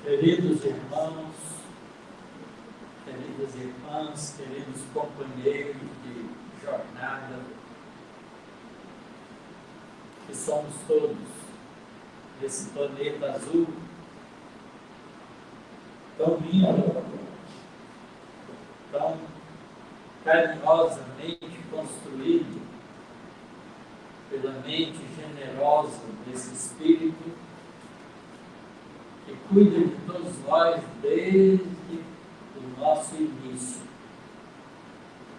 Queridos irmãos, queridas irmãs, queridos companheiros de jornada, que somos todos desse planeta azul, tão lindo, tão carinhosamente construído pela mente generosa desse Espírito, que cuida de todos nós desde o nosso início,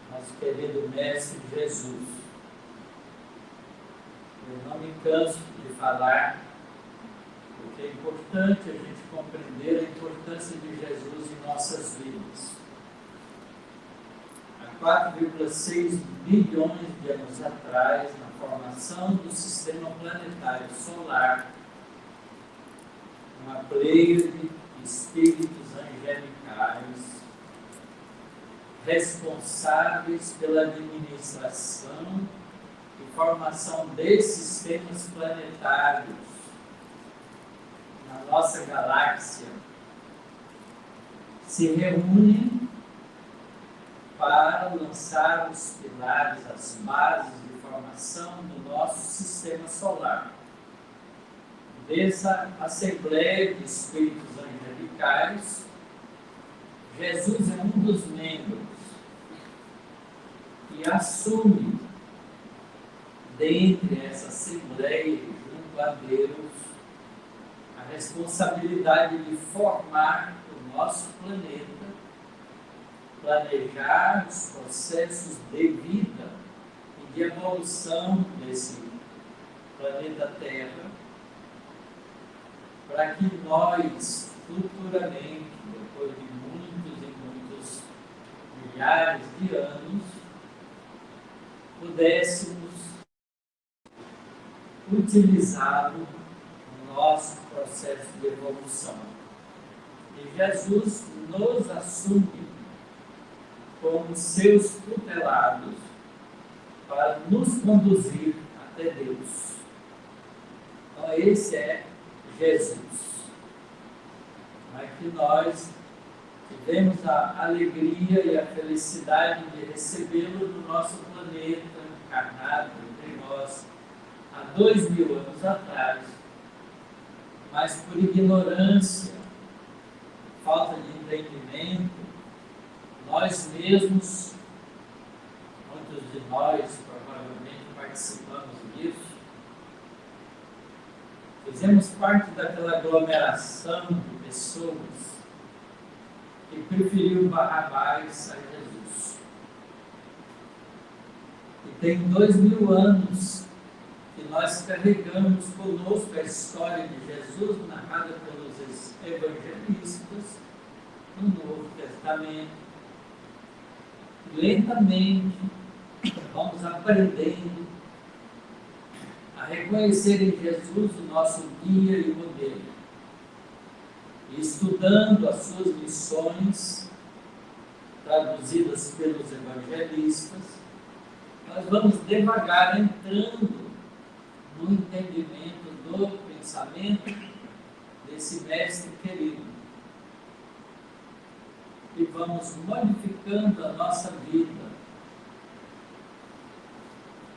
nosso querido Mestre Jesus. Eu não me canso de falar, porque é importante a gente compreender a importância de Jesus em nossas vidas. Há 4,6 bilhões de anos atrás, na formação do sistema planetário solar, uma pleiade de espíritos angelicais responsáveis pela administração e formação desses sistemas planetários na nossa galáxia se reúnem para lançar os pilares, as bases de formação do nosso sistema solar. Dessa Assembleia de Espíritos Angelicais, Jesus é um dos membros e assume, dentre essa Assembleia, junto a Deus, a responsabilidade de formar o nosso planeta, planejar os processos de vida e de evolução desse planeta Terra, para que nós, futuramente, depois de muitos e muitos milhares de anos, pudéssemos utilizá-lo no nosso processo de evolução. E Jesus nos assume como seus tutelados para nos conduzir até Deus. Então, esse é Jesus. Mas que nós tivemos a alegria e a felicidade de recebê-lo no nosso planeta, encarnado entre nós, há 2000 anos atrás, mas por ignorância, falta de entendimento, nós mesmos, muitos de nós provavelmente participamos disso, fizemos parte daquela aglomeração de pessoas que preferiu Barrabás a Jesus. E tem 2000 anos que nós carregamos conosco a história de Jesus narrada pelos evangelistas no Novo Testamento. Lentamente vamos aprendendo a reconhecer em Jesus o nosso guia e modelo, e estudando as suas lições traduzidas pelos evangelistas, nós vamos devagar entrando no entendimento do pensamento desse mestre querido, e vamos modificando a nossa vida,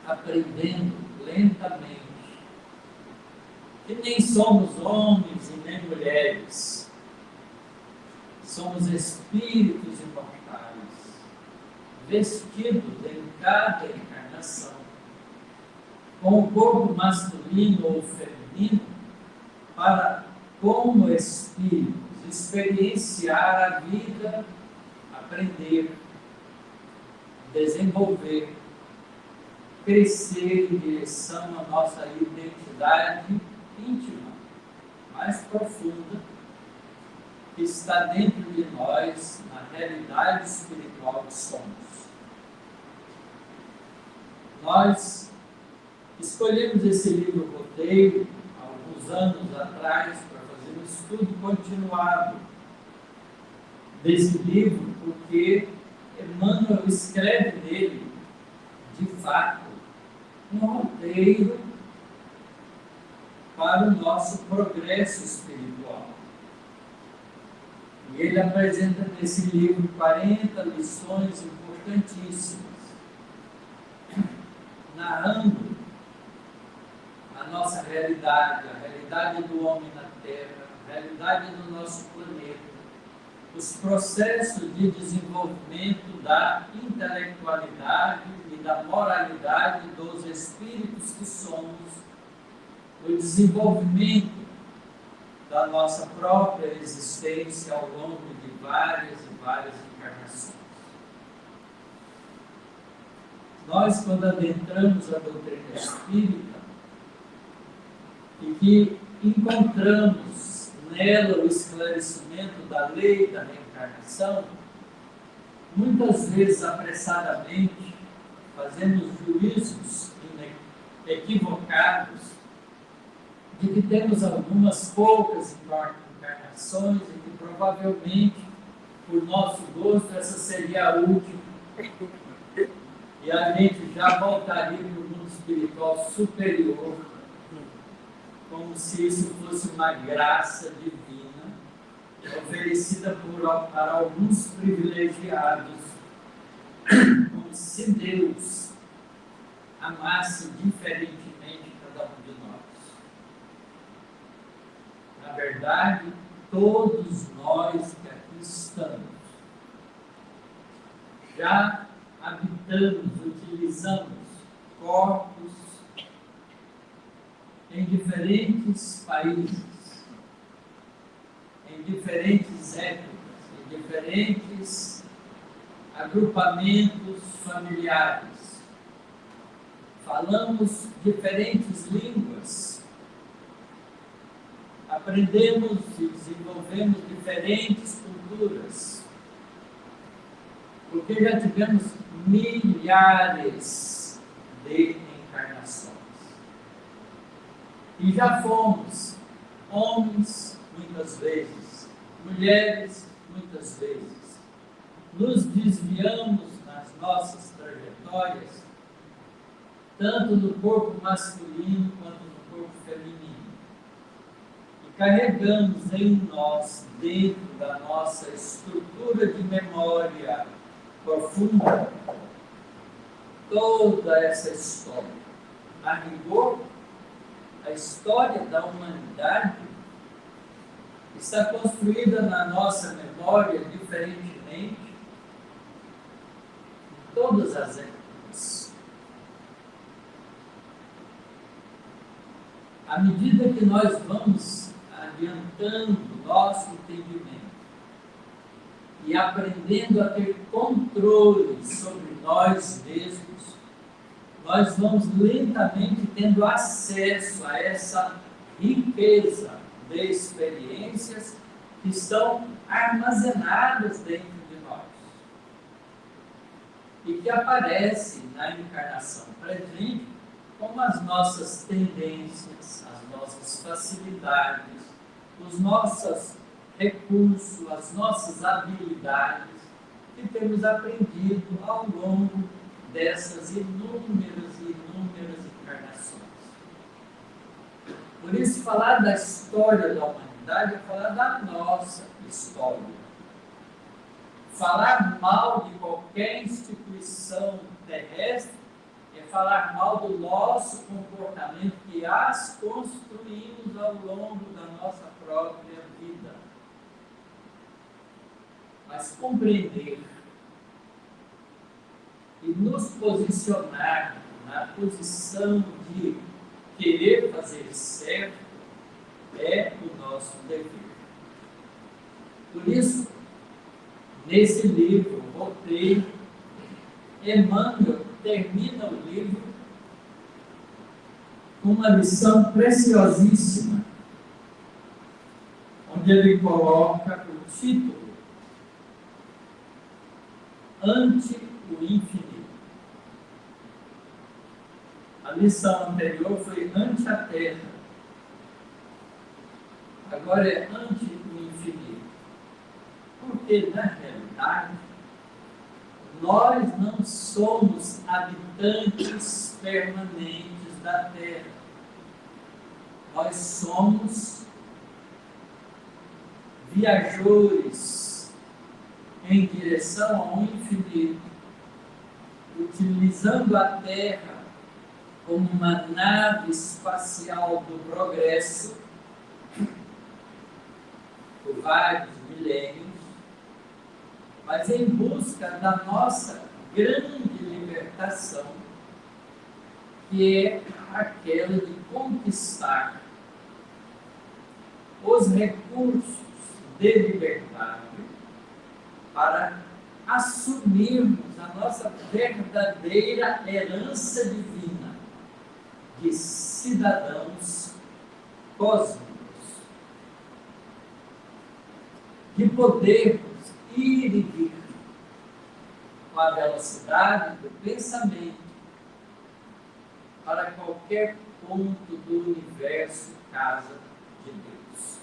aprendendo lentamente, que nem somos homens e nem mulheres, somos espíritos imortais, vestidos em cada encarnação, com o corpo masculino ou feminino, para, como espíritos, experienciar a vida, aprender, desenvolver, crescer em direção à nossa identidade íntima, mais profunda, que está dentro de nós, na realidade espiritual que somos. Nós escolhemos esse livro roteiro há alguns anos atrás para fazer um estudo continuado desse livro, porque Emmanuel escreve nele, de fato, um roteiro para o nosso progresso espiritual. E ele apresenta nesse livro 40 lições importantíssimas, narrando a nossa realidade, a realidade do homem na Terra, a realidade do nosso planeta, os processos de desenvolvimento da intelectualidade e da moralidade dos espíritos que somos, o desenvolvimento da nossa própria existência ao longo de várias e várias encarnações. Nós, quando adentramos a doutrina espírita e que encontramos nela o esclarecimento da lei da reencarnação, muitas vezes apressadamente fazemos juízos equivocados de que temos algumas poucas encarnações e que provavelmente, por nosso gosto, essa seria a última. E a gente já voltaria para o mundo espiritual superior, como se isso fosse uma graça divina, oferecida para alguns privilegiados, como se Deus amasse diferentemente cada um de nós. Na verdade, todos nós que aqui estamos, já habitamos, utilizamos corpos em diferentes países, em diferentes épocas, em diferentes agrupamentos familiares. Falamos diferentes línguas, aprendemos e desenvolvemos diferentes culturas, porque já tivemos milhares de encarnações. E já fomos homens, muitas vezes, mulheres, muitas vezes. Nos desviamos nas nossas trajetórias, tanto no corpo masculino quanto no corpo feminino. E carregamos em nós, dentro da nossa estrutura de memória profunda, toda essa história. A rigor, a história da humanidade está construída na nossa memória diferentemente em todas as épocas. À medida que nós vamos adiantando nosso entendimento e aprendendo a ter controle sobre nós mesmos, nós vamos lentamente tendo acesso a essa riqueza de experiências que estão armazenadas dentro de nós e que aparecem na encarnação presente como as nossas tendências, as nossas facilidades, os nossos recursos, as nossas habilidades que temos aprendido ao longo dessas inúmeras encarnações. Por isso, falar da história da humanidade é falar da nossa história. Falar mal de qualquer instituição terrestre é falar mal do nosso comportamento que as construímos ao longo da nossa própria vida. Mas compreender e nos posicionar na posição de querer fazer certo é o nosso dever. Por isso, nesse livro, Roteiro, Emmanuel termina o livro com uma lição preciosíssima, onde ele coloca o título Ante o Infinito. A lição anterior foi ante a Terra. Agora é ante o infinito. Porque, na realidade, nós não somos habitantes permanentes da Terra. Nós somos viajores em direção ao infinito, utilizando a Terra como uma nave espacial do progresso por vários milênios, mas em busca da nossa grande libertação, que é aquela de conquistar os recursos de liberdade para assumirmos a nossa verdadeira herança divina de cidadãos cósmicos, de podermos ir e vir com a velocidade do pensamento para qualquer ponto do universo, casa de Deus.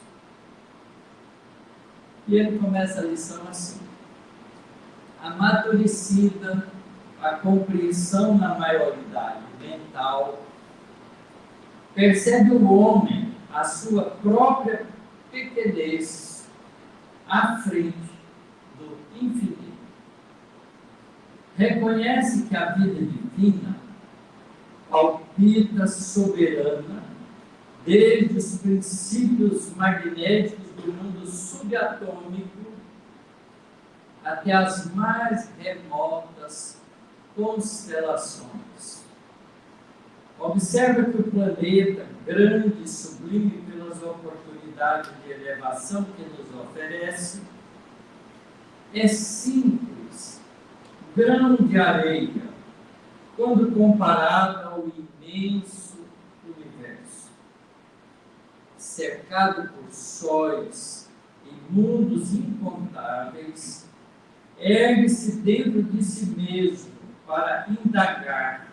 E ele começa a lição assim: amadurecida a compreensão na maioridade mental, percebe o homem a sua própria pequenez à frente do infinito. Reconhece que a vida divina palpita soberana desde os princípios magnéticos do mundo subatômico até as mais remotas constelações. Observa que o planeta, grande e sublime pelas oportunidades de elevação que nos oferece, é simples, grão de areia, quando comparado ao imenso universo. Cercado por sóis e mundos incontáveis, ergue-se dentro de si mesmo para indagar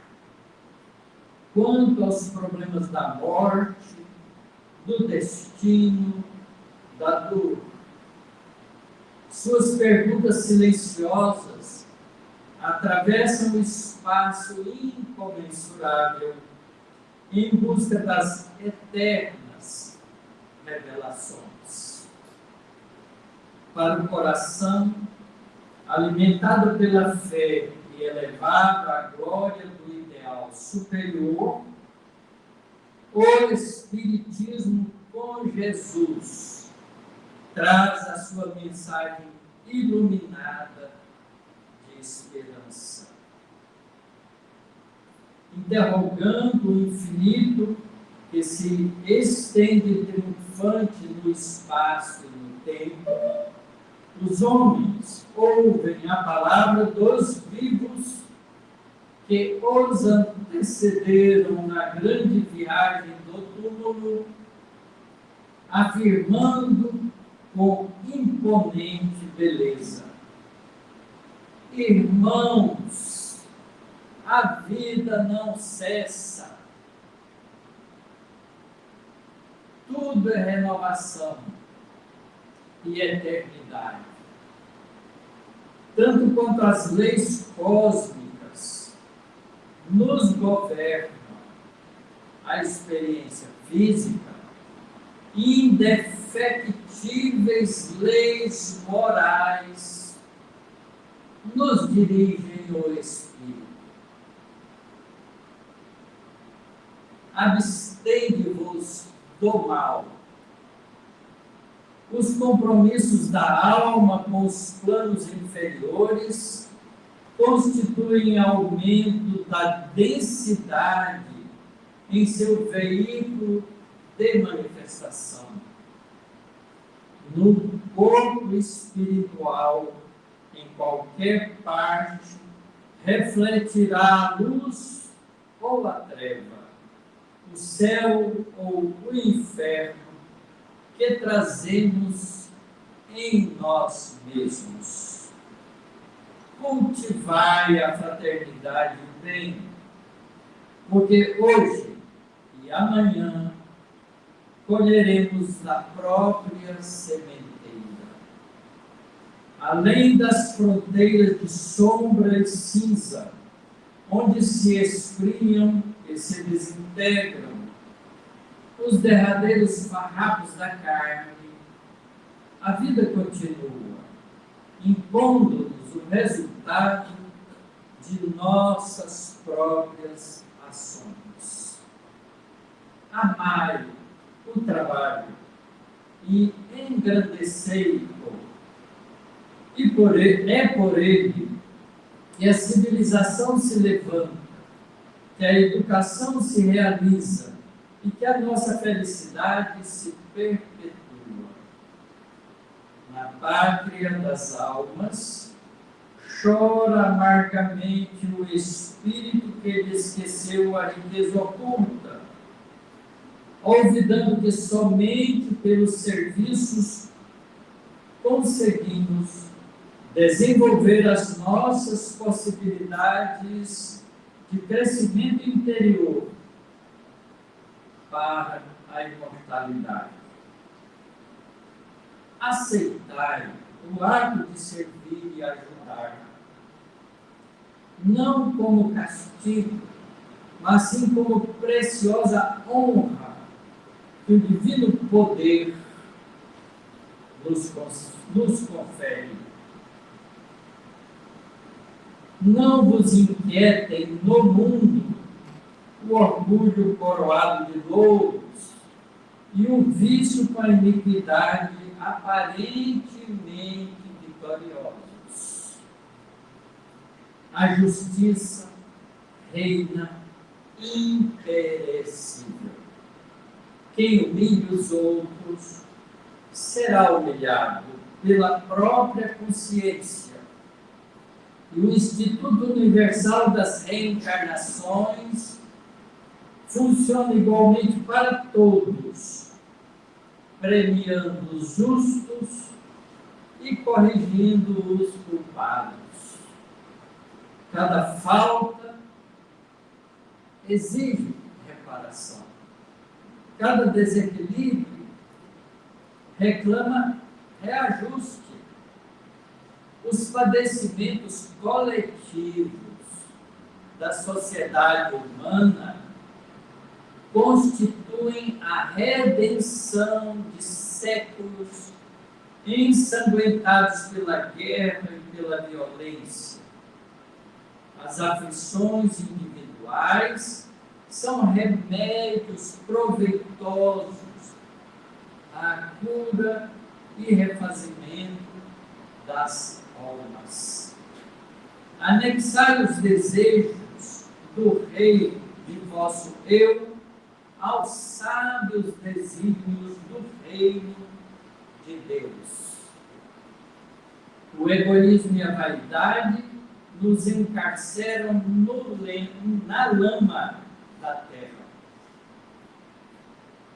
quanto aos problemas da morte, do destino, da dor. Suas perguntas silenciosas atravessam o espaço incomensurável em busca das eternas revelações. Para o coração, alimentado pela fé e elevado à glória do ideal superior, o Espiritismo com Jesus traz a sua mensagem iluminada de esperança. Interrogando o infinito que se estende triunfante no espaço e no tempo, os homens ouvem a palavra dos vivos que os antecederam na grande viagem do túmulo, afirmando com imponente beleza: irmãos, a vida não cessa. Tudo é renovação e eternidade. Tanto quanto as leis cósmicas nos governam, a experiência física, indefectíveis leis morais nos dirigem o espírito. Abstende-vos do mal. Os compromissos da alma com os planos inferiores constituem aumento da densidade em seu veículo de manifestação. No corpo espiritual, em qualquer parte, refletirá a luz ou a treva, o céu ou o inferno que trazemos em nós mesmos. Cultivai a fraternidade e o bem, porque hoje e amanhã colheremos da própria sementeira. Além das fronteiras de sombra e cinza, onde se esfriam e se desintegram os derradeiros farrapos da carne, a vida continua, impondo-nos o resultado de nossas próprias ações. Amai o trabalho e engrandecei-o. E é por ele que a civilização se levanta, que a educação se realiza e que a nossa felicidade se perpetua. Na pátria das almas, chora amargamente o espírito que lhe esqueceu a riqueza oculta, olvidando que somente pelos serviços conseguimos desenvolver as nossas possibilidades de crescimento interior para a imortalidade. Aceitai o ato de servir e ajudar, não como castigo, mas sim como preciosa honra que o divino poder nos confere. Não vos inquietem no mundo o orgulho coroado de louros e o vício com a iniquidade aparentemente vitoriosos. A justiça reina imperecível. Quem humilha os outros será humilhado pela própria consciência. E o Instituto Universal das Reencarnações funciona igualmente para todos, premiando os justos e corrigindo os culpados. Cada falta exige reparação. Cada desequilíbrio reclama reajuste. Os padecimentos coletivos da sociedade humana constituem a redenção de séculos ensanguentados pela guerra e pela violência. As aflições individuais são remédios proveitosos à cura e refazimento das almas. Anexai os desejos do rei de vosso eu aos sábios desígnios do reino de Deus. O egoísmo e a vaidade nos encarceram na lama da terra.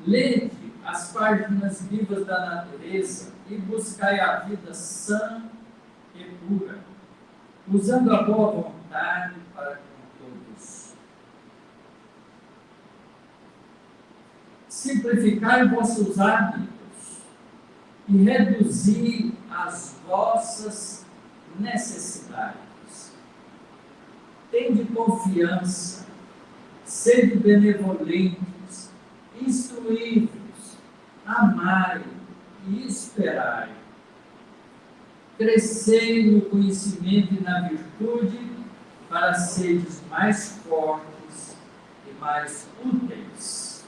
Lede as páginas vivas da natureza e buscai a vida sã e pura, usando a boa vontade para com todos. Simplificai vossos hábitos e reduzi as vossas necessidades. Tende confiança, sede benevolentes, instruí-vos, amai e esperai. Crescei no conhecimento e na virtude para seres mais fortes e mais úteis.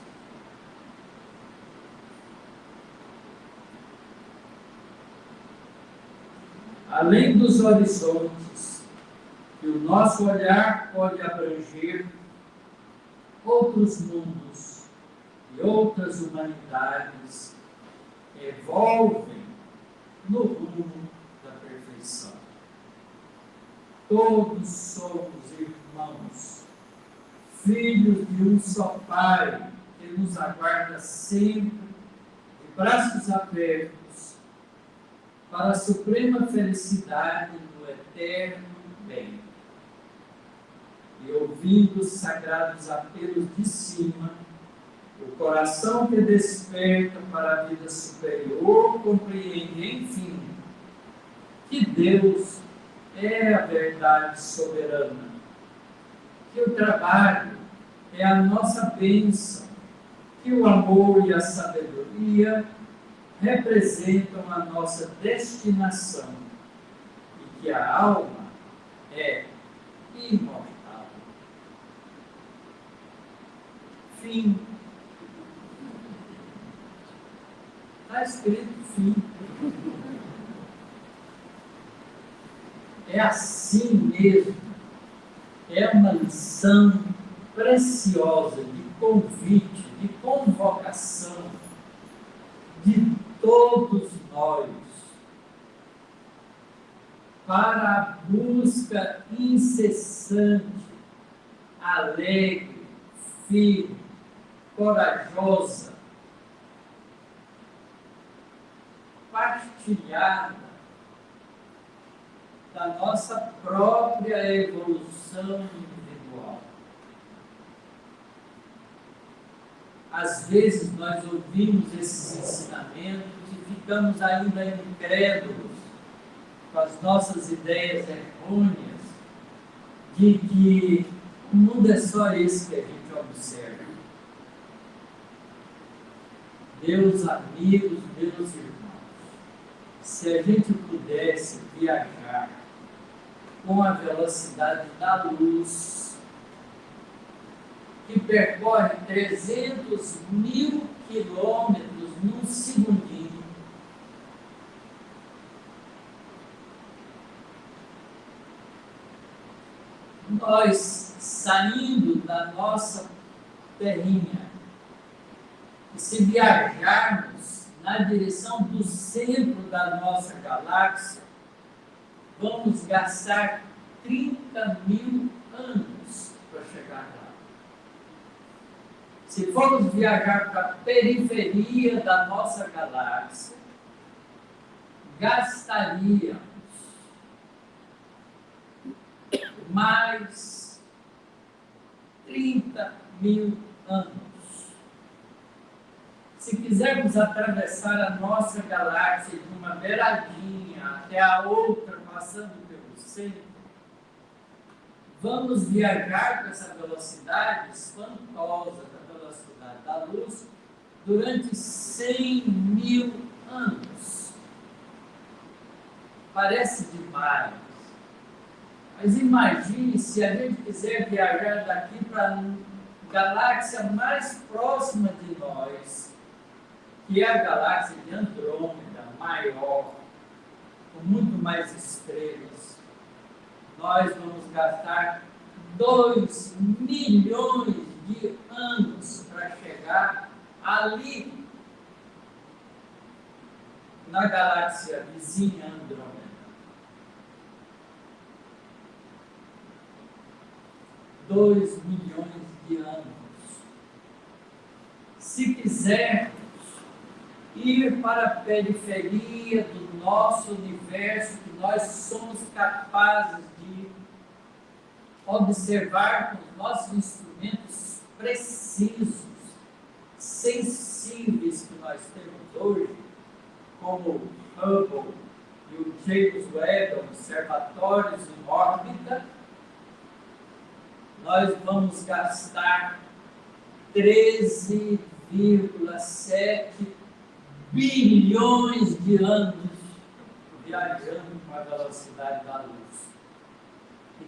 Além dos horizontes que o nosso olhar pode abranger, outros mundos e outras humanidades evolvem no rumo da perfeição. Todos somos irmãos, filhos de um só Pai, que nos aguarda sempre, de braços abertos, para a suprema felicidade no eterno bem. E ouvindo os sagrados apelos de cima, o coração que desperta para a vida superior compreende, enfim, que Deus é a verdade soberana, que o trabalho é a nossa bênção, que o amor e a sabedoria representam a nossa destinação que a alma é imortal. Fim. Está escrito fim. É assim mesmo. É uma lição preciosa de convite, de convocação de todos nós para a busca incessante, alegre, firme, corajosa, partilhada da nossa própria evolução individual. Às vezes nós ouvimos esses ensinamentos e ficamos ainda incrédulos com as nossas ideias errôneas de que o mundo é só esse que a gente observa. Meus amigos, meus irmãos, se a gente pudesse viajar com a velocidade da luz, que percorre 300.000 quilômetros num segundinho, nós, saindo da nossa terrinha, e se viajarmos na direção do centro da nossa galáxia, vamos gastar 30.000 anos para chegar lá. Se formos viajar para a periferia da nossa galáxia, gastaríamos mais 30.000 anos. Se quisermos atravessar a nossa galáxia de uma beiradinha até a outra, passando pelo centro, vamos viajar com essa velocidade espantosa, da velocidade da luz, durante 100.000 anos. Parece demais. Mas imagine se a gente quiser viajar daqui para a galáxia mais próxima de nós, que é a galáxia de Andrômeda, maior, com muito mais estrelas. Nós vamos gastar 2 milhões de anos para chegar ali, na galáxia vizinha Andrômeda. 2 milhões de anos. Se quisermos ir para a periferia do nosso universo, que nós somos capazes de observar com os nossos instrumentos precisos, sensíveis que nós temos hoje, como o Hubble e o James Webb, observatórios em órbita, nós vamos gastar 13,7 bilhões de anos viajando com a velocidade da luz. E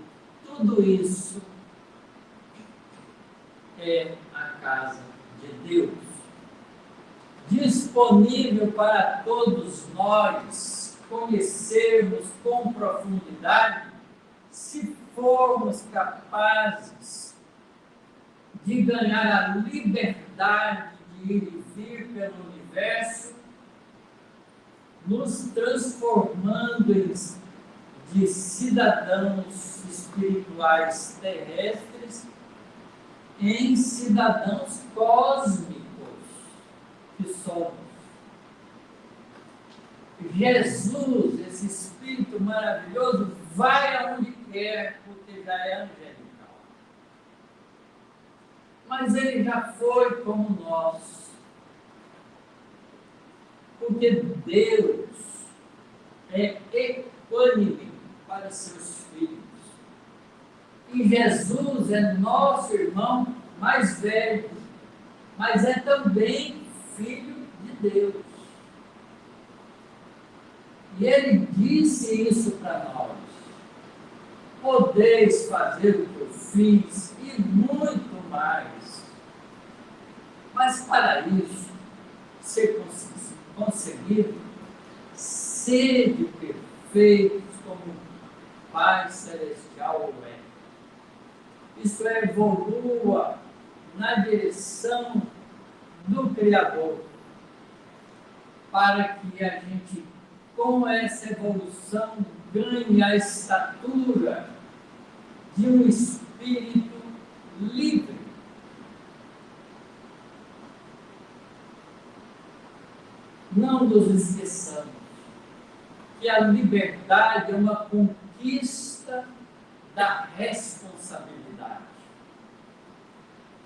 tudo isso é a casa de Deus, disponível para todos nós conhecermos com profundidade, se formos capazes de ganhar a liberdade de ir e vir pelo universo, nos transformando de cidadãos espirituais terrestres em cidadãos cósmicos que somos. Jesus, esse Espírito maravilhoso, vai aonde quer, porque já é angelical. Mas ele já foi como nós. Porque Deus é equânime para seus filhos. E Jesus é nosso irmão mais velho, mas é também filho de Deus. E ele disse isso para nós. podeis fazer o que eu fiz e muito mais. Mas para isso ser conseguido, sede perfeitos como o Pai Celestial o é. Isso é, evolua na direção do Criador, para que a gente, com essa evolução, ganhe a estatura de um espírito livre. Não nos esqueçamos que a liberdade é uma conquista da responsabilidade.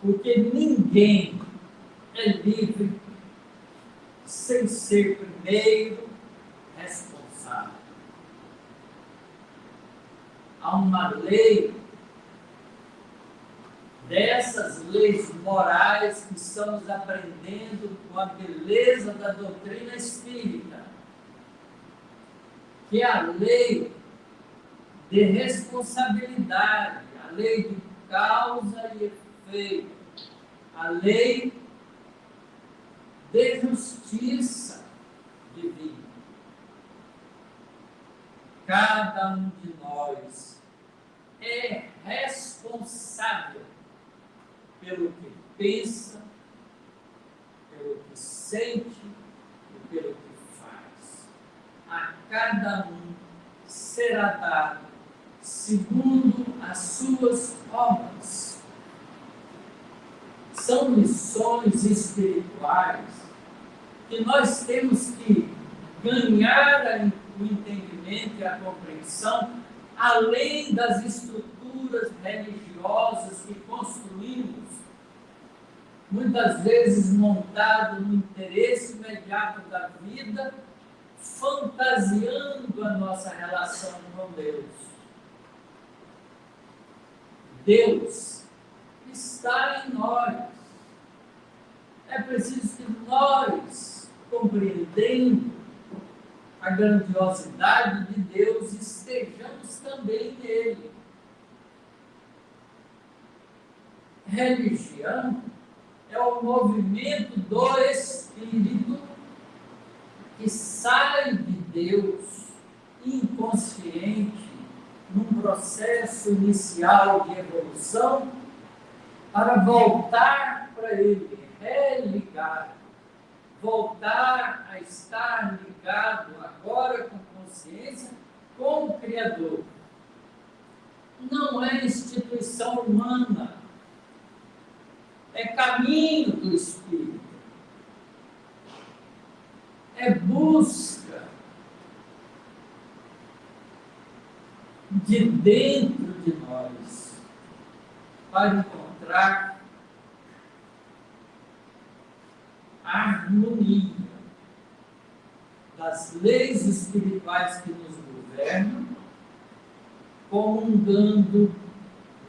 Porque ninguém é livre sem ser primeiro responsável. Há uma lei, dessas leis morais que estamos aprendendo com a beleza da doutrina espírita, que é a lei de responsabilidade, a lei de causa e efeito, a lei de justiça divina. Cada um de nós é responsável pelo que pensa, pelo que sente e pelo que faz. A cada um será dado segundo as suas obras. São missões espirituais que nós temos que ganhar o entendimento e a compreensão, além das estruturas religiosas que construímos, muitas vezes montado no interesse imediato da vida, fantasiando a nossa relação com Deus. Deus está em nós. É preciso que nós, compreendendo a grandiosidade de Deus, estejamos também nele. Religião é o movimento do Espírito que sai de Deus inconsciente num processo inicial de evolução para voltar para ele, religar, voltar a estar ligado agora com consciência com o Criador. Não é instituição humana, é caminho do Espírito, é busca de dentro de nós para encontrar a harmonia das leis espirituais que nos governam, comungando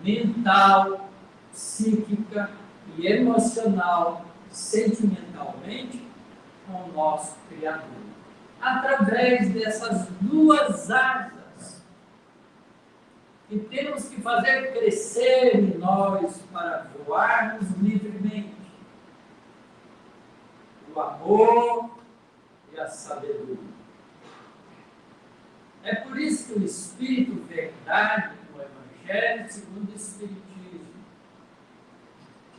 mental, psíquica e emocional, sentimentalmente, com o nosso Criador. Através dessas duas asas que temos que fazer crescer em nós para voarmos livremente. O amor e a sabedoria. É por isso que o Espírito Verdade, no Evangelho segundo o Espiritismo,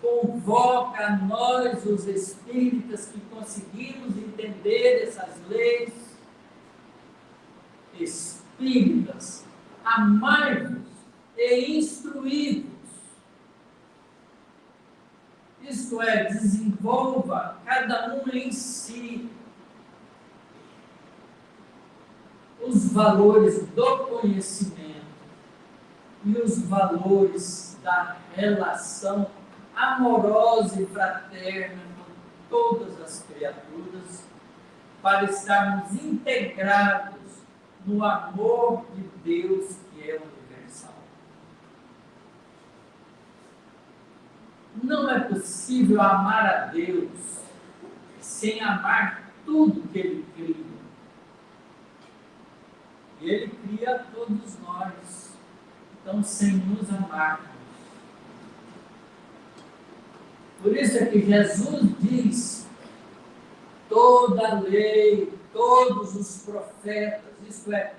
convoca a nós, os espíritas, que conseguimos entender essas leis espíritas, amai-vos e instruí-vos. Isto é, desenvolva cada um em si os valores do conhecimento e os valores da relação amorosa e fraterna com todas as criaturas, para estarmos integrados no amor de Deus que é universal. Não é possível amar a Deus sem amar tudo que Ele cria. E Ele cria todos nós. então sem nos amarmos. Por isso é que Jesus diz, toda a lei, todos os profetas, isto é,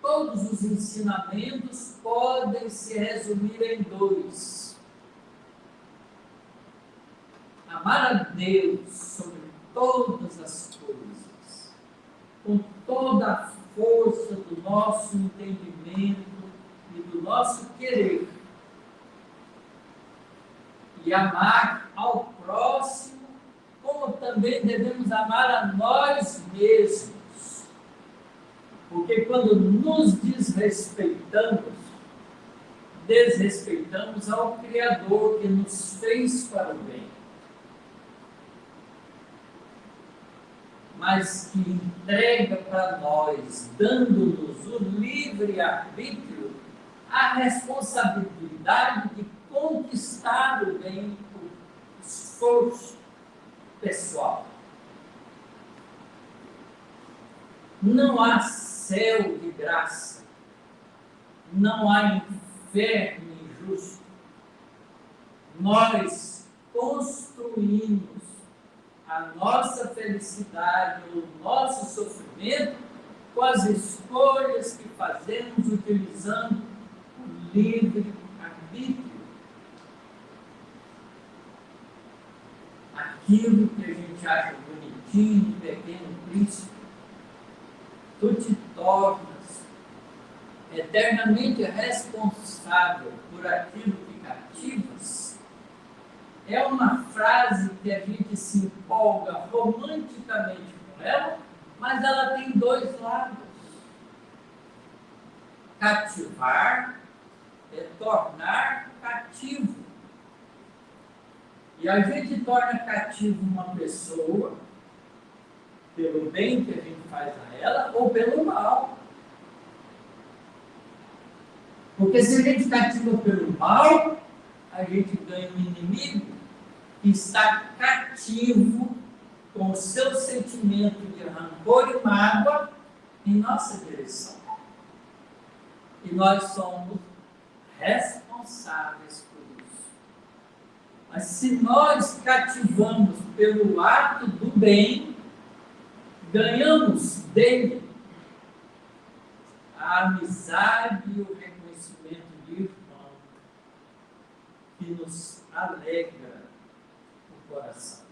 todos os ensinamentos podem se resumir em dois: amar a Deus sobre todas as coisas, com toda a força do nosso entendimento e do nosso querer, e amar ao próximo, como também devemos amar a nós mesmos. Porque quando nos desrespeitamos ao Criador que nos fez para o bem, mas que entrega para nós, dando-nos o livre-arbítrio, a responsabilidade de conquistar o bem por esforço pessoal. Não há céu de graça, não há inferno injusto. Nós construímos a nossa felicidade, o nosso sofrimento, com as escolhas que fazemos utilizando o livre-arbítrio. Aquilo que a gente acha bonitinho, Pequeno Príncipe, tu te tornas eternamente responsável por aquilo que cativas. É uma frase que a gente se empolga romanticamente com ela, mas ela tem dois lados. Cativar é tornar cativo. E a gente torna cativo uma pessoa pelo bem que a gente faz a ela ou pelo mal. Porque se a gente cativa pelo mal, a gente ganha um inimigo que está cativo com o seu sentimento de rancor e mágoa em nossa direção. E nós somos responsáveis por isso. Mas se nós cativamos pelo ato do bem, ganhamos dele a amizade e o reconhecimento de irmão que nos alegra o coração.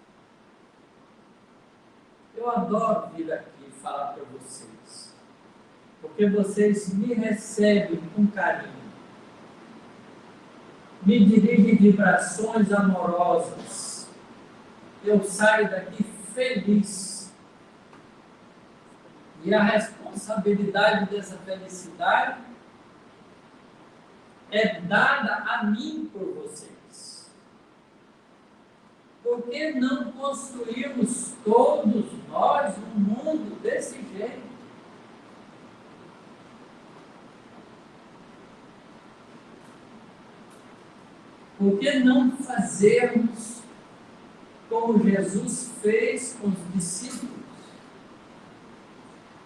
Eu adoro vir aqui falar para vocês, porque vocês me recebem com carinho, me dirigem vibrações amorosas. Eu saio daqui feliz. E a responsabilidade dessa felicidade é dada a mim por vocês. Por que não construirmos todos nós um mundo desse jeito? Por que não fazermos como Jesus fez com os discípulos?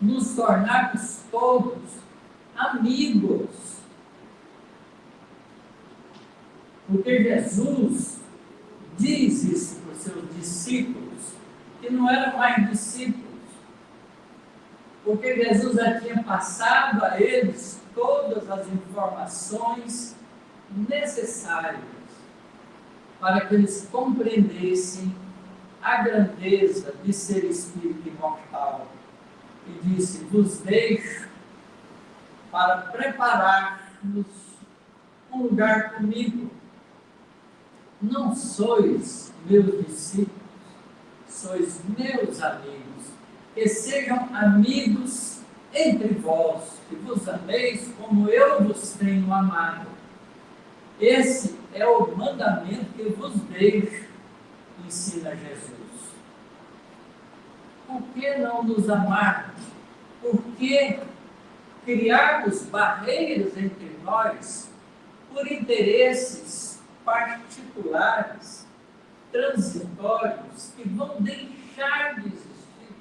Nos tornarmos todos amigos. Porque Jesus diz isso para os seus discípulos, que não eram mais discípulos. Porque Jesus já tinha passado a eles todas as informações necessárias para que eles compreendessem a grandeza de ser espírito imortal. E disse, vos deixo para preparar-nos um lugar comigo. Não sois meus discípulos, sois meus amigos. Que sejam amigos entre vós, que vos ameis como eu vos tenho amado. Esse é o mandamento que vos deixo, ensina Jesus. Por que não nos amarmos? Por que criarmos barreiras entre nós por interesses particulares, transitórios, que vão deixar de existir?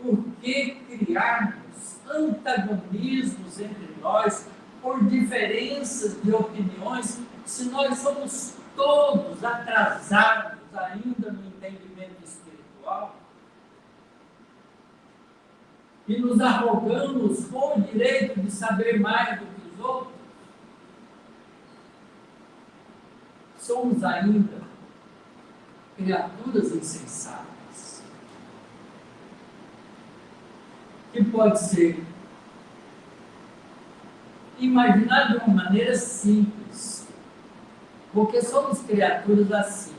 Por que criarmos antagonismos entre nós, por diferenças de opiniões, se nós somos todos atrasados ainda no entendimento espiritual e nos arrogamos com o direito de saber mais do que os outros, somos ainda criaturas insensatas. Que pode ser imaginado de uma maneira simples, porque somos criaturas assim.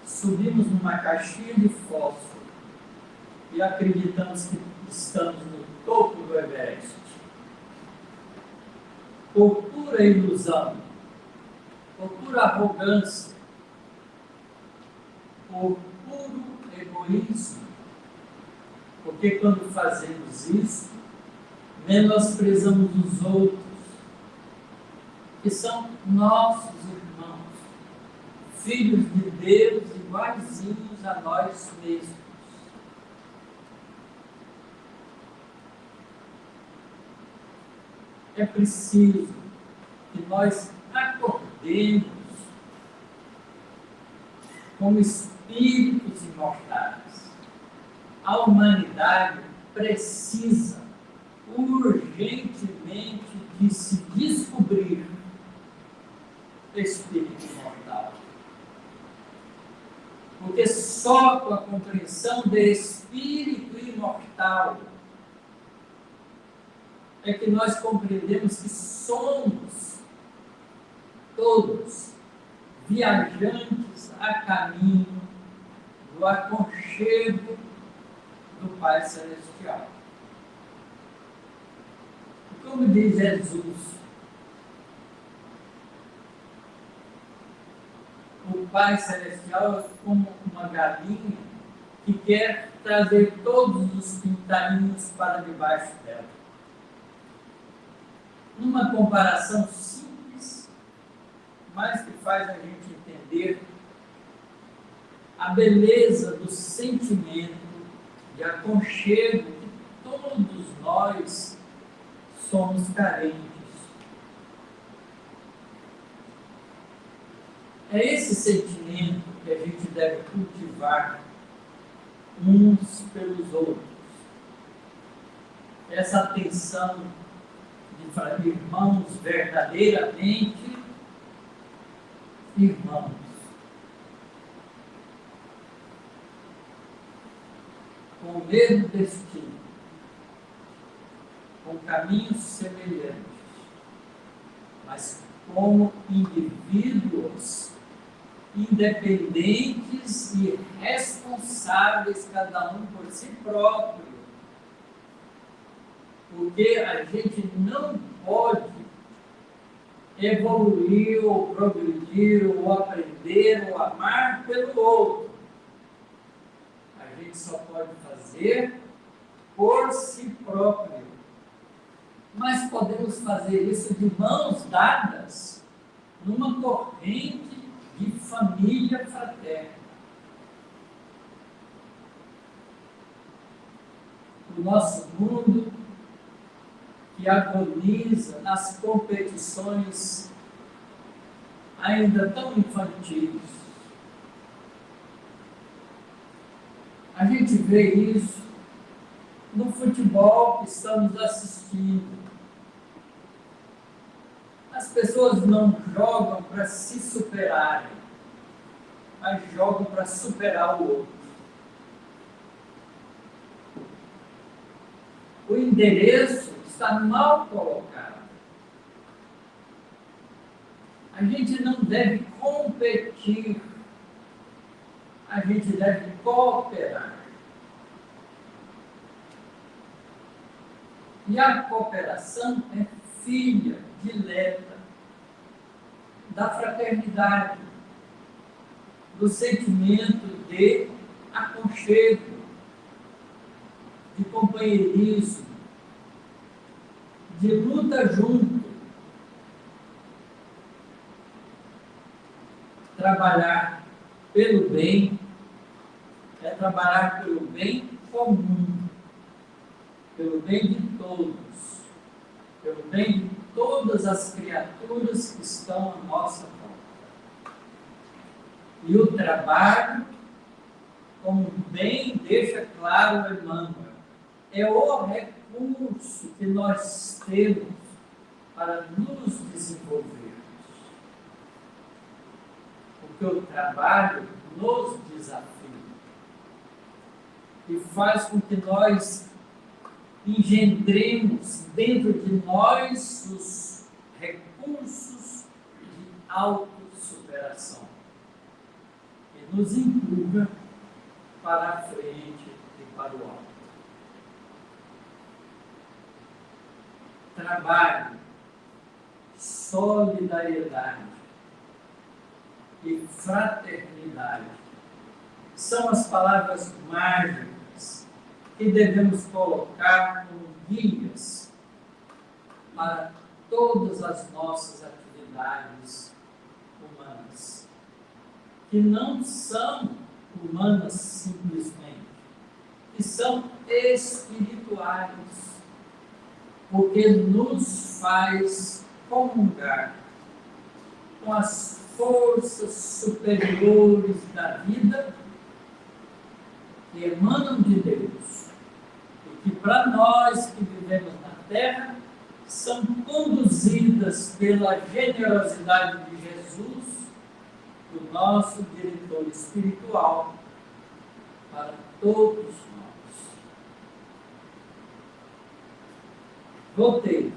Subimos numa caixinha de fósforo e acreditamos que estamos no topo do Everest. Por pura ilusão, por pura arrogância, por puro egoísmo, porque quando fazemos isso, menosprezamos os outros, que são nossos irmãos, filhos de Deus, iguaizinhos a nós mesmos. É preciso que nós acordemos como espíritos imortais. A humanidade precisa urgentemente de se descobrir espírito imortal. Porque só com a compreensão de espírito imortal é que nós compreendemos que somos todos viajantes a caminho do aconchego do Pai Celestial. Como diz Jesus, o Pai Celestial é como uma galinha que quer trazer todos os pintainhos para debaixo dela. Numa comparação simples, mas que faz a gente entender a beleza do sentimento de aconchego que todos nós somos carentes. É esse sentimento que a gente deve cultivar uns pelos outros. Essa atenção de irmãos verdadeiramente irmãos. Com o mesmo destino, com caminhos semelhantes, mas como indivíduos independentes e responsáveis, cada um por si próprio. Porque a gente não pode evoluir, ou progredir, ou aprender, ou amar pelo outro. A gente só pode fazer por si próprio. Mas podemos fazer isso de mãos dadas, numa corrente de família fraterna. O nosso mundo, que agoniza nas competições ainda tão infantis. A gente vê isso no futebol que estamos assistindo. As pessoas não jogam para se superarem, mas jogam para superar o outro. O endereço está mal colocado. A gente não deve competir, a gente deve cooperar. E a cooperação é filha dileta da fraternidade, do sentimento de aconchego, de companheirismo, de luta junto. Trabalhar pelo bem é trabalhar pelo bem comum. pelo bem de todos, pelo bem de todas as criaturas que estão à nossa volta. E o trabalho, como bem deixa claro Emmanuel, é o recurso que nós temos para nos desenvolvermos. Porque o trabalho nos desafia e faz com que nós engendremos dentro de nós os recursos de autossuperação e nos empurra para a frente e para o alto. Trabalho, solidariedade e fraternidade são as palavras mágicas que devemos colocar como guias para todas as nossas atividades humanas, que não são humanas simplesmente, que são espirituais, porque nos faz comungar com as forças superiores da vida que emanam de Deus e que para nós que vivemos na Terra são conduzidas pela generosidade de Jesus, o nosso diretor espiritual, para todos nós. Roteiro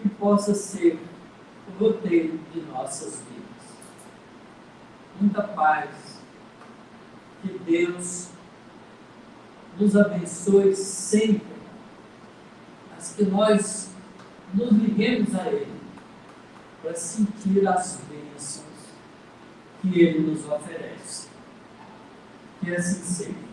que possa ser o roteiro de nossas vidas. Muita paz. Que Deus nos abençoe sempre, mas que nós nos liguemos a Ele para sentir as bênçãos que Ele nos oferece. Que assim seja.